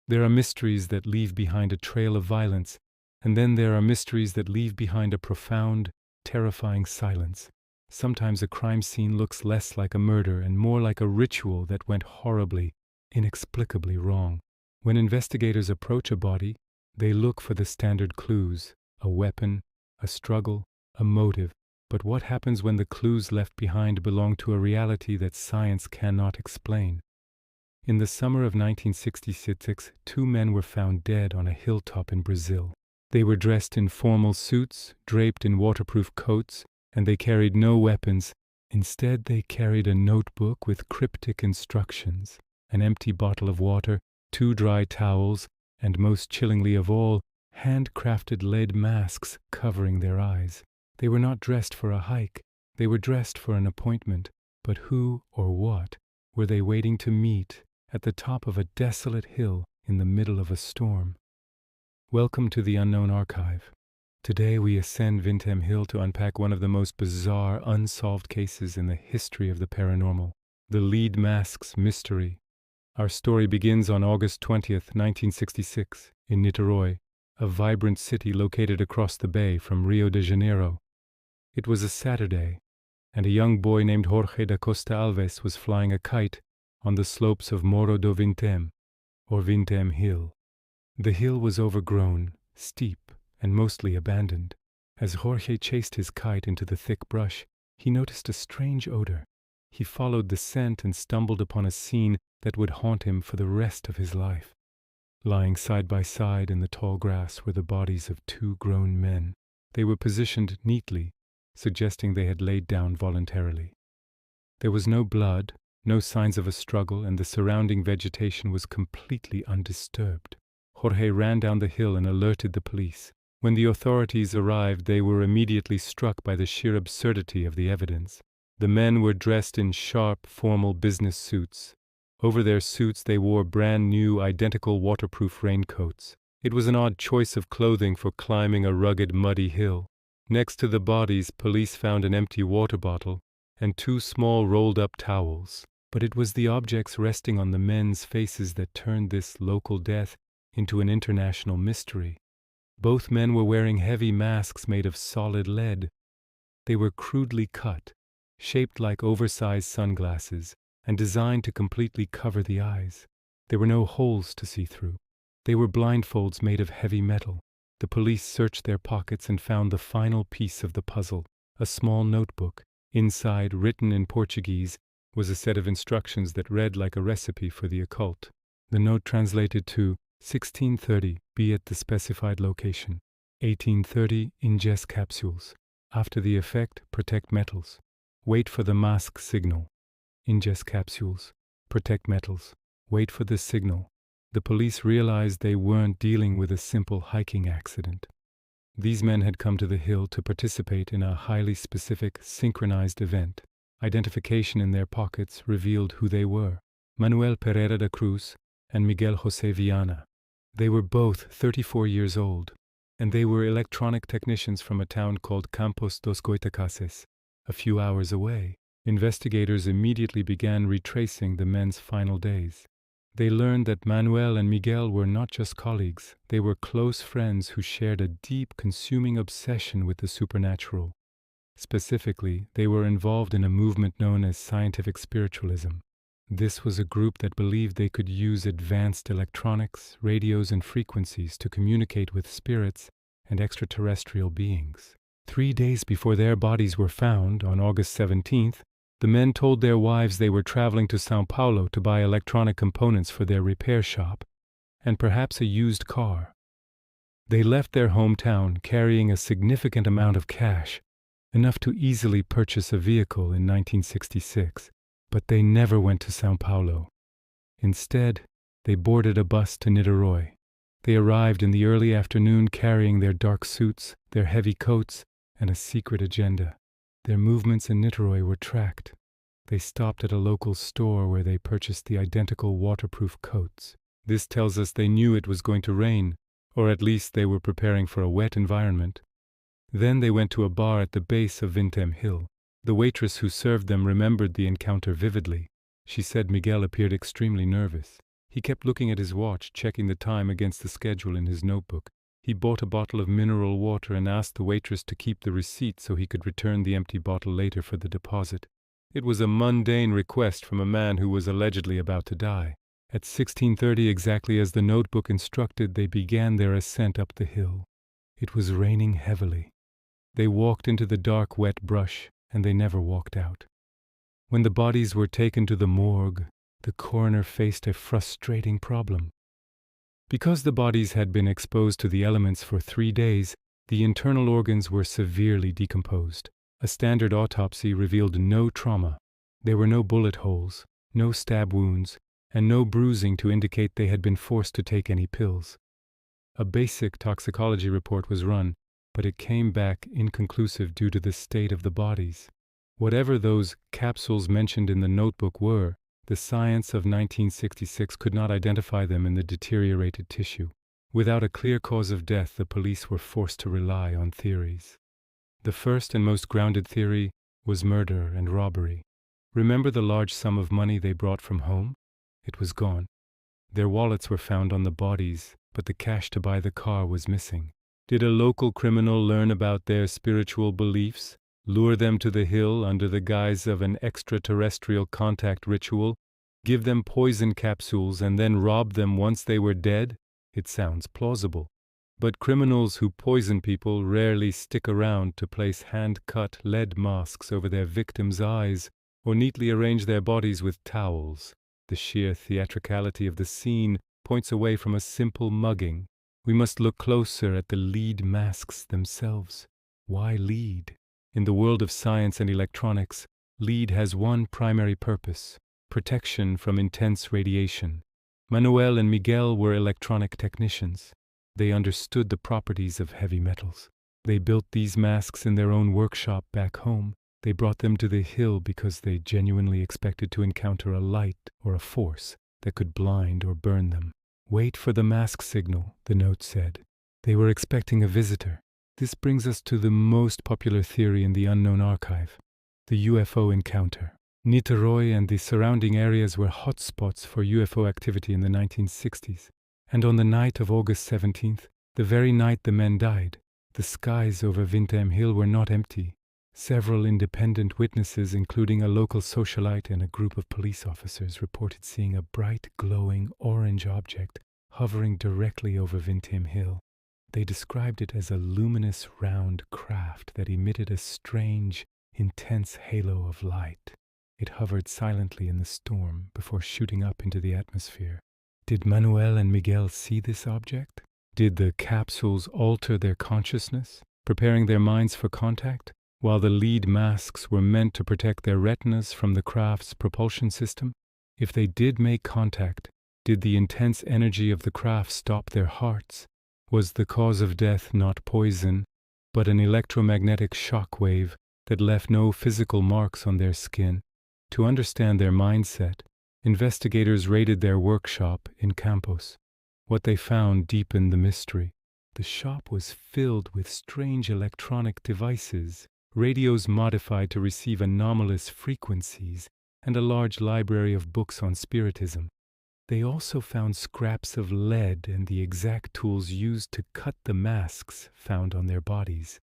There are mysteries that leave behind a trail of violence, and then there are mysteries that leave behind a profound, terrifying silence. Sometimes a crime scene looks less like a murder and more like a ritual that went horribly, inexplicably wrong. When investigators approach a body, they look for the standard clues: a weapon, a struggle, a motive. But what happens when the clues left behind belong to a reality that science cannot explain? In the summer of 1966, two men were found dead on a hilltop in Brazil. They were dressed in formal suits, draped in waterproof coats, and they carried no weapons. Instead, they carried a notebook with cryptic instructions, an empty bottle of water, 2 dry towels, and most chillingly of all, handcrafted lead masks covering their eyes. They were not dressed for a hike. They were dressed for an appointment. But who or what were they waiting to meet at the top of a desolate hill in the middle of a storm? Welcome to the Unknown Archive. Today we ascend Vintém Hill to unpack one of the most bizarre, unsolved cases in the history of the paranormal, the lead masks mystery. Our story begins on August 20th, 1966, in Niterói, a vibrant city located across the bay from Rio de Janeiro. It was a Saturday, and a young boy named Jorge da Costa Alves was flying a kite on the slopes of Morro do Vintém, or Vintém Hill. The hill was overgrown, steep, and mostly abandoned. As Jorge chased his kite into the thick brush, he noticed a strange odor. He followed the scent and stumbled upon a scene that would haunt him for the rest of his life. Lying side by side in the tall grass were the bodies of 2 grown men. They were positioned neatly, suggesting they had laid down voluntarily. There was no blood, no signs of a struggle, and the surrounding vegetation was completely undisturbed. Jorge ran down the hill and alerted the police. When the authorities arrived, they were immediately struck by the sheer absurdity of the evidence. The men were dressed in sharp, formal business suits. Over their suits they wore brand-new, identical waterproof raincoats. It was an odd choice of clothing for climbing a rugged, muddy hill. Next to the bodies, police found an empty water bottle and 2 small rolled-up towels. But it was the objects resting on the men's faces that turned this local death into an international mystery. Both men were wearing heavy masks made of solid lead. They were crudely cut, shaped like oversized sunglasses, and designed to completely cover the eyes. There were no holes to see through. They were blindfolds made of heavy metal. The police searched their pockets and found the final piece of the puzzle, a small notebook. Inside, written in Portuguese, was a set of instructions that read like a recipe for the occult. The note translated to 16:30, be at the specified location. 18:30, ingest capsules. After the effect, protect metals. Wait for the mask signal. Ingest capsules. Protect metals. Wait for the signal. The police realized they weren't dealing with a simple hiking accident. These men had come to the hill to participate in a highly specific, synchronized event. Identification in their pockets revealed who they were: Manuel Pereira da Cruz and Miguel José Viana. They were both 34 years old, and they were electronic technicians from a town called Campos dos Goitacazes, a few hours away. Investigators immediately began retracing the men's final days. They learned that Manuel and Miguel were not just colleagues, they were close friends who shared a deep, consuming obsession with the supernatural. Specifically, they were involved in a movement known as scientific spiritualism. This was a group that believed they could use advanced electronics, radios, and frequencies to communicate with spirits and extraterrestrial beings. 3 days before their bodies were found, on August 17th, the men told their wives they were traveling to São Paulo to buy electronic components for their repair shop, and perhaps a used car. They left their hometown carrying a significant amount of cash, enough to easily purchase a vehicle in 1966, but they never went to São Paulo. Instead, they boarded a bus to Niterói. They arrived in the early afternoon carrying their dark suits, their heavy coats, and a secret agenda. Their movements in Niterói were tracked. They stopped at a local store where they purchased the identical waterproof coats. This tells us they knew it was going to rain, or at least they were preparing for a wet environment. Then they went to a bar at the base of Vintém Hill. The waitress who served them remembered the encounter vividly. She said Miguel appeared extremely nervous. He kept looking at his watch, checking the time against the schedule in his notebook. He bought a bottle of mineral water and asked the waitress to keep the receipt so he could return the empty bottle later for the deposit. It was a mundane request from a man who was allegedly about to die. At 16:30, exactly as the notebook instructed, they began their ascent up the hill. It was raining heavily. They walked into the dark, wet brush, and they never walked out. When the bodies were taken to the morgue, the coroner faced a frustrating problem. Because the bodies had been exposed to the elements for 3 days, the internal organs were severely decomposed. A standard autopsy revealed no trauma. There were no bullet holes, no stab wounds, and no bruising to indicate they had been forced to take any pills. A basic toxicology report was run, but it came back inconclusive due to the state of the bodies. Whatever those capsules mentioned in the notebook were, the science of 1966 could not identify them in the deteriorated tissue. Without a clear cause of death, the police were forced to rely on theories. The first and most grounded theory was murder and robbery. Remember the large sum of money they brought from home? It was gone. Their wallets were found on the bodies, but the cash to buy the car was missing. Did a local criminal learn about their spiritual beliefs, lure them to the hill under the guise of an extraterrestrial contact ritual, give them poison capsules, and then rob them once they were dead? It sounds plausible. But criminals who poison people rarely stick around to place hand-cut lead masks over their victims' eyes or neatly arrange their bodies with towels. The sheer theatricality of the scene points away from a simple mugging. We must look closer at the lead masks themselves. Why lead? In the world of science and electronics, lead has one primary purpose: protection from intense radiation. Manoel and Miguel were electronic technicians. They understood the properties of heavy metals. They built these masks in their own workshop back home. They brought them to the hill because they genuinely expected to encounter a light or a force that could blind or burn them. Wait for the mask signal, the note said. They were expecting a visitor. This brings us to the most popular theory in the unknown archive, the UFO encounter. Niteroi and the surrounding areas were hotspots for UFO activity in the 1960s. And on the night of August 17th, the very night the men died, the skies over Vintém Hill were not empty. Several independent witnesses, including a local socialite and a group of police officers, reported seeing a bright, glowing orange object hovering directly over Vintém Hill. They described it as a luminous, round craft that emitted a strange, intense halo of light. It hovered silently in the storm before shooting up into the atmosphere. Did Manoel and Miguel see this object? Did the capsules alter their consciousness, preparing their minds for contact, while the lead masks were meant to protect their retinas from the craft's propulsion system? If they did make contact, did the intense energy of the craft stop their hearts? Was the cause of death not poison, but an electromagnetic shock wave that left no physical marks on their skin? To understand their mindset, investigators raided their workshop in Campos. What they found deepened the mystery. The shop was filled with strange electronic devices, radios modified to receive anomalous frequencies, and a large library of books on spiritism. They also found scraps of lead and the exact tools used to cut the masks found on their bodies.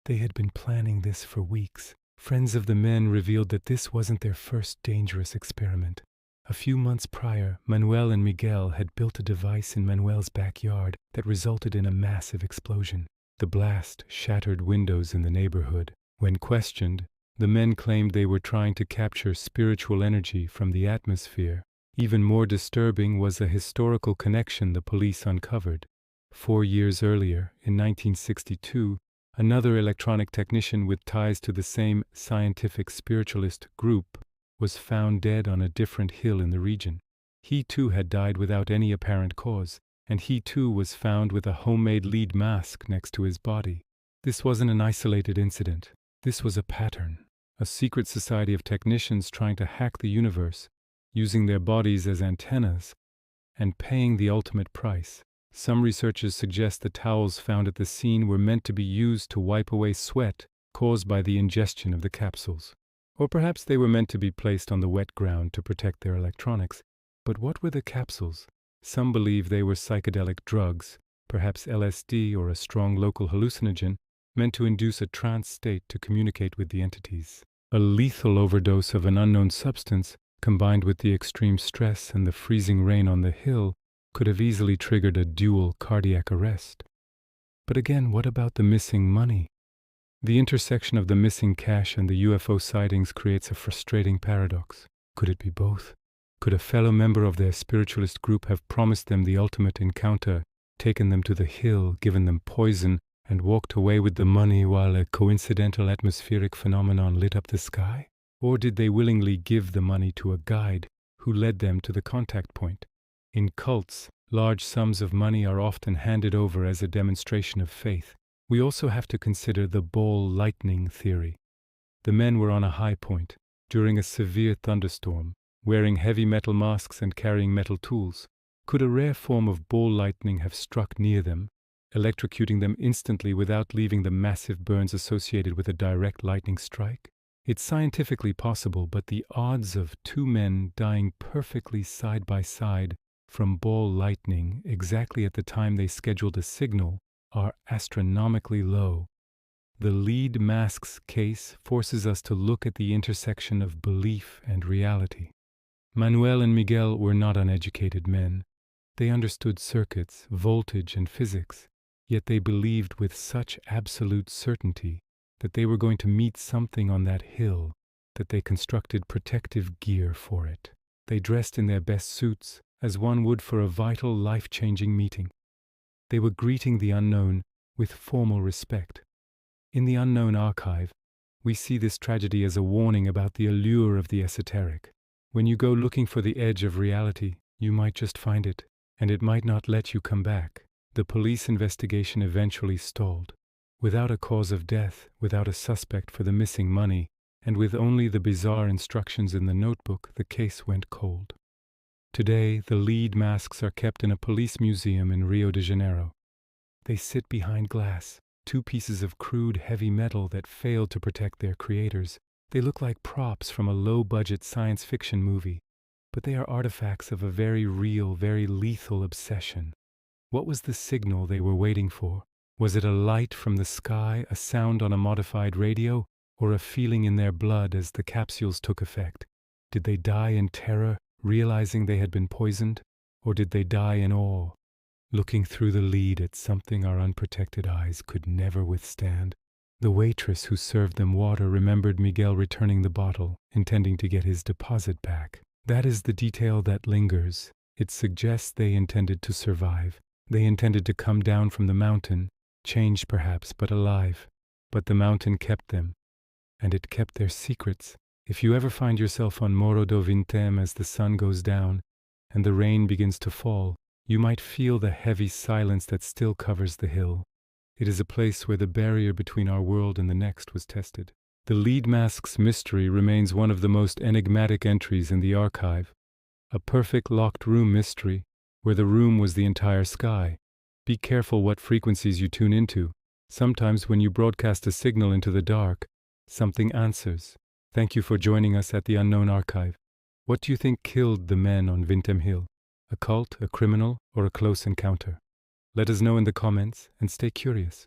They had been planning this for weeks. Friends of the men revealed that this wasn't their first dangerous experiment. A few months prior, Manoel and Miguel had built a device in Manuel's backyard that resulted in a massive explosion. The blast shattered windows in the neighborhood. When questioned, the men claimed they were trying to capture spiritual energy from the atmosphere. Even more disturbing was a historical connection the police uncovered. 4 years earlier, in 1962, another electronic technician with ties to the same scientific spiritualist group was found dead on a different hill in the region. He too had died without any apparent cause, and he too was found with a homemade lead mask next to his body. This wasn't an isolated incident. This was a pattern, a secret society of technicians trying to hack the universe, using their bodies as antennas, and paying the ultimate price. Some researchers suggest the towels found at the scene were meant to be used to wipe away sweat caused by the ingestion of the capsules. Or perhaps they were meant to be placed on the wet ground to protect their electronics. But what were the capsules? Some believe they were psychedelic drugs, perhaps LSD or a strong local hallucinogen, meant to induce a trance state to communicate with the entities. A lethal overdose of an unknown substance, combined with the extreme stress and the freezing rain on the hill, could have easily triggered a dual cardiac arrest. But again, what about the missing money? The intersection of the missing cash and the UFO sightings creates a frustrating paradox. Could it be both? Could a fellow member of their spiritualist group have promised them the ultimate encounter, taken them to the hill, given them poison, and walked away with the money while a coincidental atmospheric phenomenon lit up the sky? Or did they willingly give the money to a guide who led them to the contact point? In cults, large sums of money are often handed over as a demonstration of faith. We also have to consider the ball lightning theory. The men were on a high point, during a severe thunderstorm, wearing heavy metal masks and carrying metal tools. Could a rare form of ball lightning have struck near them, electrocuting them instantly without leaving the massive burns associated with a direct lightning strike? It's scientifically possible, but the odds of two men dying perfectly side by side from ball lightning exactly at the time they scheduled a signal are astronomically low. The lead mask's case forces us to look at the intersection of belief and reality. Manoel and Miguel were not uneducated men. They understood circuits, voltage, and physics, yet they believed with such absolute certainty that they were going to meet something on that hill that they constructed protective gear for it. They dressed in their best suits, as one would for a vital, life-changing meeting. They were greeting the unknown with formal respect. In the Unknown Archive, we see this tragedy as a warning about the allure of the esoteric. When you go looking for the edge of reality, you might just find it, and it might not let you come back. The police investigation eventually stalled. Without a cause of death, without a suspect for the missing money, and with only the bizarre instructions in the notebook, the case went cold. Today, the lead masks are kept in a police museum in Rio de Janeiro. They sit behind glass, two pieces of crude heavy metal that failed to protect their creators. They look like props from a low-budget science fiction movie, but they are artifacts of a very real, very lethal obsession. What was the signal they were waiting for? Was it a light from the sky, a sound on a modified radio, or a feeling in their blood as the capsules took effect? Did they die in terror, realizing they had been poisoned, or did they die in awe, looking through the lead at something our unprotected eyes could never withstand? The waitress who served them water remembered Miguel returning the bottle, intending to get his deposit back. That is the detail that lingers. It suggests they intended to survive. They intended to come down from the mountain, changed perhaps, but alive. But the mountain kept them, and it kept their secrets. If you ever find yourself on Morro do Vintém as the sun goes down and the rain begins to fall, you might feel the heavy silence that still covers the hill. It is a place where the barrier between our world and the next was tested. The lead mask's mystery remains one of the most enigmatic entries in the archive. A perfect locked room mystery, where the room was the entire sky. Be careful what frequencies you tune into. Sometimes when you broadcast a signal into the dark, something answers. Thank you for joining us at the Unknown Archive. What do you think killed the men on Vintém Hill? A cult, a criminal, or a close encounter? Let us know in the comments and stay curious.